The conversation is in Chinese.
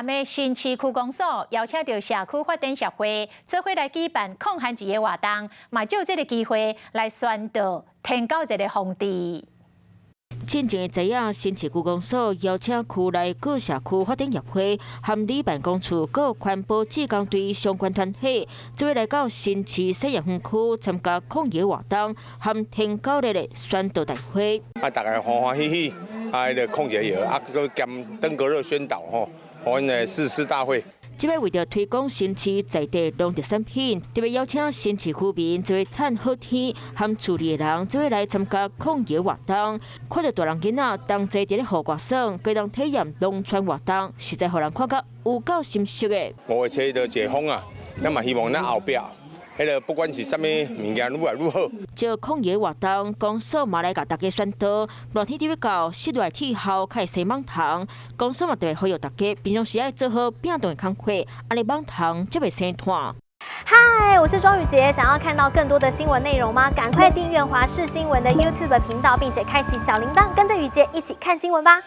南的新市区公所邀请到社区发展协会做伙来举办抗旱节的活动，嘛就这个机会来宣导天狗节的风气。进前知影新市区公所邀请区内各社区发展协会、和里办公处、各环保志工队相关团体，做伙来到新市产业园区参加抗疫活动和天狗日的宣导大会。大家欢欢喜喜，个抗疫药，佮兼登革热宣导吼，我们的誓师大会。 即摆为着推广新市在地农特产品，特别邀请新市居民做伙趁好天，和厝里的人做伙来参加抗疫活动。看到大人囡仔同齐伫咧雨刮爽，共同体验农村活动，实在互人看到有够心熟的。5月7日解封啊，咱嘛希望咱后壁。 迄个不管是啥物物件，愈来愈好。就抗疫活动，公所嘛来甲大家宣导，热天特别到室内气候开始网虫，公所嘛特别呼吁大家平常时爱做好病毒的康复，安尼网虫才袂生团。嗨，我是庄宇杰，想要看到更多的新闻内容吗？赶快订阅华视新闻的 YouTube 频道，并且开启小铃铛，跟着宇杰一起看新闻吧。